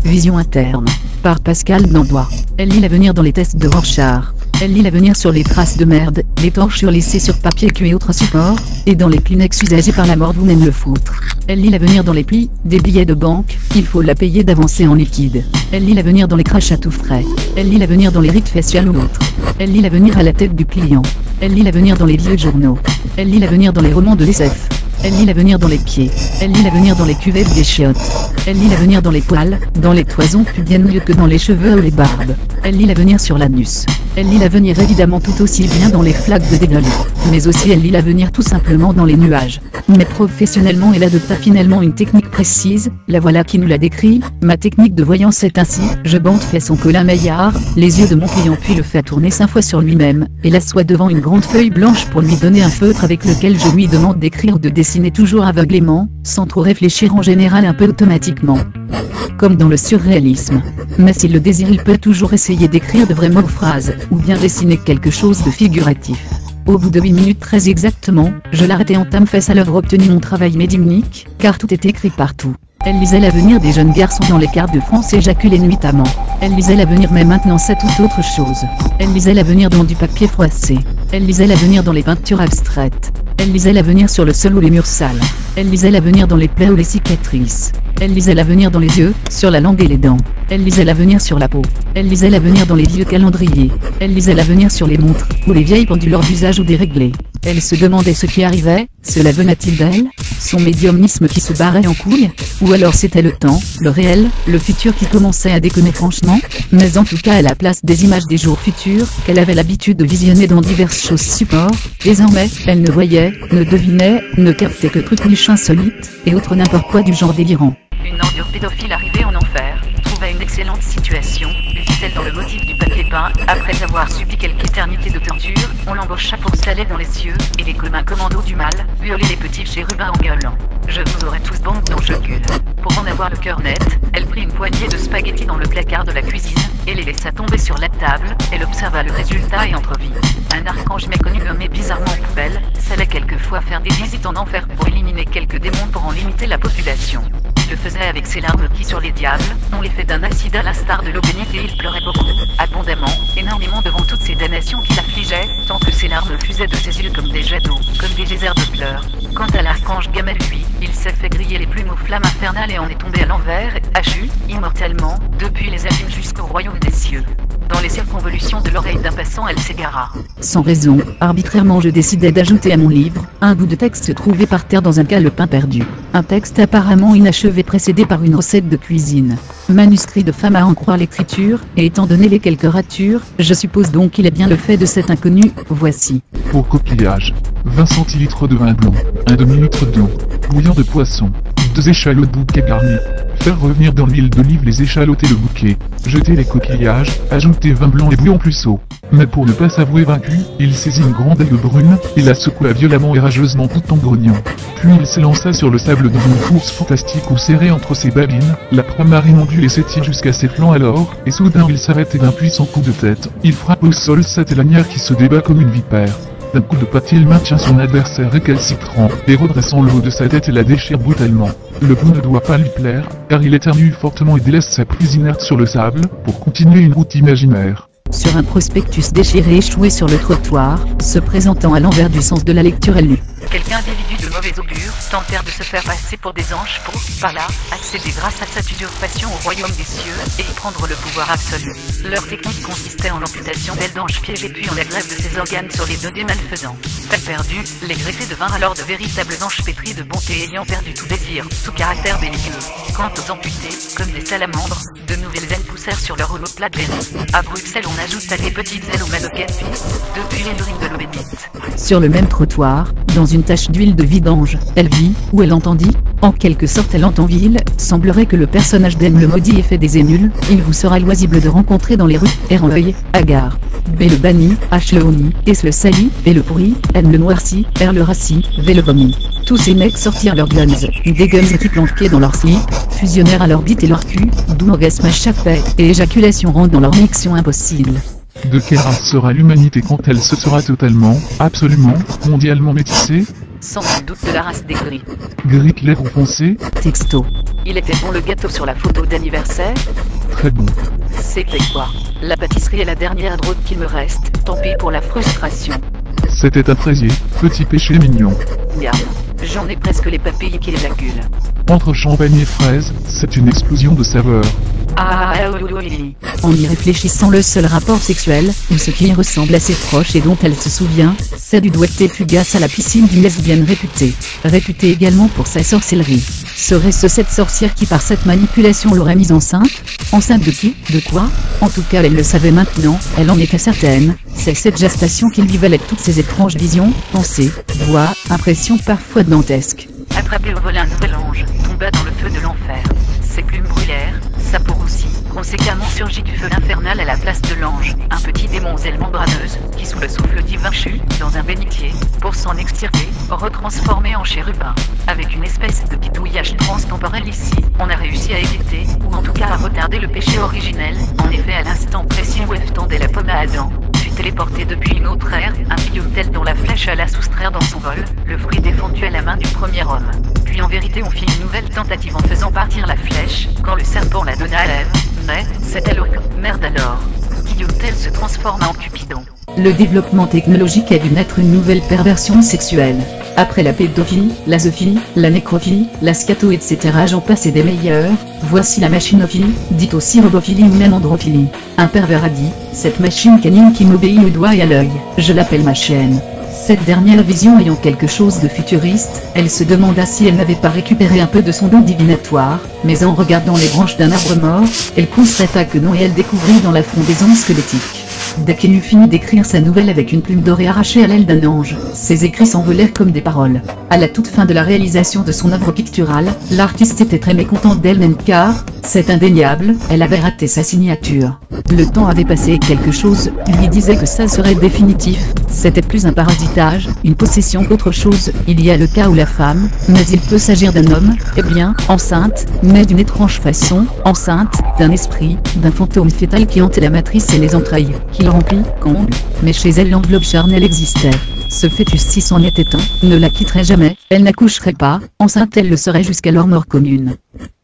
Vision interne. Par Pascal Dandois. Elle lit l'avenir dans les tests de Rorschach. Elle lit l'avenir sur les traces de merde, les torchures laissées sur papier cul et autres supports, et dans les Kleenex usagés par la mort ou même le foutre. Elle lit l'avenir dans les plis, des billets de banque, il faut la payer d'avancer en liquide. Elle lit l'avenir dans les crachats tout frais. Elle lit l'avenir dans les rites faciales ou autres. Elle lit l'avenir à la tête du client. Elle lit l'avenir dans les vieux journaux. Elle lit l'avenir dans les romans de l'SF. Elle lit l'avenir dans les pieds. Elle lit l'avenir dans les cuvettes des chiottes. Elle lit l'avenir dans les poils, dans les toisons pubiennes mieux que dans les cheveux ou les barbes. Elle lit l'avenir sur l'anus. Elle lit l'avenir évidemment tout aussi bien dans les flaques de dégueulis. Mais aussi elle lit l'avenir tout simplement dans les nuages. Mais professionnellement elle adopta finalement une technique précise, la voilà qui nous la décrit. Ma technique de voyance est ainsi, je bande fait son Colin Maillard, les yeux de mon client puis le fait tourner 5 fois sur lui-même, et l'assoit devant une grande feuille blanche pour lui donner un feutre avec lequel je lui demande d'écrire ou de dessiner toujours aveuglément, sans trop réfléchir en général un peu automatiquement. Comme dans le surréalisme. Mais s'il le désire il peut toujours essayer d'écrire de vrais mots ou phrases, ou bien dessiner quelque chose de figuratif. Au bout de 8 minutes très exactement, je l'arrêtais en tame face à l'œuvre obtenu mon travail médimnique, car tout est écrit partout. Elle lisait l'avenir des jeunes garçons dans les cartes de France et j'acculais nuitamment. Elle lisait l'avenir mais maintenant c'est tout autre chose. Elle lisait l'avenir dans du papier froissé. Elle lisait l'avenir dans les peintures abstraites. Elle lisait l'avenir sur le sol ou les murs sales. Elle lisait l'avenir dans les plaies ou les cicatrices. Elle lisait l'avenir dans les yeux, sur la langue et les dents. Elle lisait l'avenir sur la peau. Elle lisait l'avenir dans les vieux calendriers. Elle lisait l'avenir sur les montres, ou les vieilles pendules d'usage ou déréglées. Elle se demandait ce qui arrivait, cela venait-il d'elle? Son médiumnisme qui se barrait en couille? Ou alors c'était le temps, le réel, le futur qui commençait à déconner franchement? Mais en tout cas à la place des images des jours futurs, qu'elle avait l'habitude de visionner dans diverses choses supports, désormais, elle ne voyait, ne devinait, ne captait que trucs niches insolites, et autres n'importe quoi du genre délirant. Une ordure pédophile arrivée en enfer, trouva une excellente situation, vit-elle dans le motif du papier peint, après avoir subi quelques éternités de torture, on l'embaucha pour saler dans les cieux, et les communs commandos du mal, hurler les petits chérubins en gueulant. Je vous aurai tous bande dont je gueule. Pour en avoir le cœur net, elle prit une poignée de spaghettis dans le placard de la cuisine, et les laissa tomber sur la table, elle observa le résultat et entrevit. Un archange méconnu nommé bizarrement poubelle, savait quelquefois faire des visites en enfer pour éliminer quelques démons pour en limiter la population. Il le faisait avec ses larmes qui sur les diables, ont l'effet d'un acide à l'instar de l'eau bénite et il pleurait beaucoup, abondamment, énormément devant toutes ces damnations qui l'affligeaient, tant que ses larmes fusaient de ses yeux comme des jets d'eau, comme des geysers de pleurs. Quant à l'archange Gamel lui, il s'est fait griller les plumes aux flammes infernales et en est tombé à l'envers, hachu, immortellement, depuis les abîmes jusqu'au royaume des cieux. Dans les circonvolutions de l'oreille d'un passant elle s'égara. Sans raison, arbitrairement je décidai d'ajouter à mon livre, un bout de texte trouvé par terre dans un calepin perdu. Un texte apparemment inachevé précédé par une recette de cuisine. Manuscrit de femme à en croire l'écriture, et étant donné les quelques ratures, je suppose donc qu'il est bien le fait de cet inconnu, voici. Pour coquillage, 20 centilitres de vin blanc, un demi-litre d'eau, bouillon de poisson, 2 échalotes bouquet garnis. Faire revenir dans l'huile d'olive les échalotes et le bouquet, jeter les coquillages, ajouter vin blanc et bouillon plus eau. Mais pour ne pas s'avouer vaincu, il saisit une grande aile brune, et la secoua violemment et rageusement tout en grognant. Puis il s'élança sur le sable dans une course fantastique où serré entre ses babines, la proie marine ondule et s'étire jusqu'à ses flancs alors, et soudain il s'arrête et d'un puissant coup de tête, il frappe au sol cette lanière qui se débat comme une vipère. D'un coup de patte il maintient son adversaire récalcitrant, et redressant le haut de sa tête et la déchire brutalement. Le coup ne doit pas lui plaire, car il éternue fortement et délaisse sa prise inerte sur le sable, pour continuer une route imaginaire. Sur un prospectus déchiré échoué sur le trottoir, se présentant à l'envers du sens de la lecture elle lut. Quelques individus de mauvais augure tentèrent de se faire passer pour des anges pour, par là, accéder grâce à cette usurpation au royaume des cieux, et y prendre le pouvoir absolu. Leur technique consistait en l'amputation d'ailes d'anges piégées puis en la greffe de ses organes sur les dos des malfaisants. Peine perdue, les greffés devinrent alors de véritables anges pétris de bonté ayant perdu tout désir, tout caractère belliqueux. Quant aux amputés, comme des salamandres, de nouvelles ailes poussèrent sur leur omoplate bénite. À Bruxelles on ajoute à des petites ailes aux mannequins depuis les urines de l'eau bénite. Sur le même trottoir, dans une tache d'huile de vidange, elle vit, ou elle entendit, en quelque sorte elle entendit il, semblerait que le personnage d'Aime le maudit ait fait des émules, il vous sera loisible de rencontrer dans les rues, Erreuil, Agar, B le banni, H le honni, S le sali, P le pourri, N le noirci, R le rassis, V le vomi. Tous ces mecs sortirent leurs guns, des guns qui planquaient dans leur slip, fusionnèrent à leur bite et leur cul, d'où orgasme à chaque fait, et éjaculation rend dans leur miction impossible. De quelle race sera l'humanité quand elle se sera totalement, absolument, mondialement métissée? Sans doute de la race des gris. Gris clair ou foncé? Texto. Il était bon le gâteau sur la photo d'anniversaire? Très bon. C'était quoi? La pâtisserie est la dernière drogue qu'il me reste, tant pis pour la frustration. C'était un fraisier, petit péché mignon. Miam, j'en ai presque les papilles qui éjaculent. Entre champagne et fraises, c'est une explosion de saveurs. Oui. En y réfléchissant, le seul rapport sexuel, ou ce qui y ressemble à ses proches et dont elle se souvient, c'est du doigté fugace à la piscine d'une lesbienne réputée également pour sa sorcellerie. Serait-ce cette sorcière qui par cette manipulation l'aurait mise enceinte? Enceinte de qui? De quoi? En tout cas elle le savait maintenant, elle en était certaine, c'est cette gestation qui lui valait toutes ces étranges visions, pensées, voix, impressions parfois dantesques. Attrapé au vol, un nouvel ange tomba dans le feu de l'enfer. Ses plumes brûlèrent, sa peau roussit. Conséquemment surgit du feu infernal à la place de l'ange, un petit démon aux ailes membraneuses, qui sous le souffle divin chut dans un bénitier, pour s'en extirper, retransformé en chérubin. Avec une espèce de bidouillage transtemporel ici, on a réussi à éviter, ou en tout cas à retarder le péché originel. En effet, à l'instant précis où Ève tendait la pomme à Adam, fut téléporté depuis une autre ère, un Guillaume tel dont la flèche alla soustraire dans son vol, le fruit défendu à la main du premier homme. Puis en vérité on fit une nouvelle tentative en faisant partir la flèche, quand le serpent la donna à Ève, mais, c'était l'orque, merde alors. Guillaume tel se transforma en Cupidon. Le développement technologique a dû naître une nouvelle perversion sexuelle. Après la pédophilie, la zoophilie, la nécrophilie, la scato etc. j'en passe et des meilleurs, voici la machinophilie, dite aussi robophilie ou même androphilie. Un pervers a dit, cette machine canine qui m'obéit au doigt et à l'œil, je l'appelle ma chaîne. Cette dernière vision ayant quelque chose de futuriste, elle se demanda si elle n'avait pas récupéré un peu de son don divinatoire, mais en regardant les branches d'un arbre mort, elle constata que non et elle découvrit dans la frondaison squelettique. Dès qu'elle eut fini d'écrire sa nouvelle avec une plume dorée arrachée à l'aile d'un ange, ses écrits s'envolèrent comme des paroles. À la toute fin de la réalisation de son œuvre picturale, l'artiste était très mécontente d'elle-même car, c'est indéniable, elle avait raté sa signature. Le temps avait passé et quelque chose lui disait que ça serait définitif, c'était plus un parasitage, une possession qu'autre chose. Il y a le cas où la femme, mais il peut s'agir d'un homme, eh bien, enceinte, mais d'une étrange façon, enceinte, d'un esprit, d'un fantôme fétal qui hantait la matrice et les entrailles, qui le remplit, comble, mais chez elle l'enveloppe charnelle existait. Ce fœtus si c'en était un, ne la quitterait jamais, elle n'accoucherait pas, enceinte elle le serait jusqu'à leur mort commune.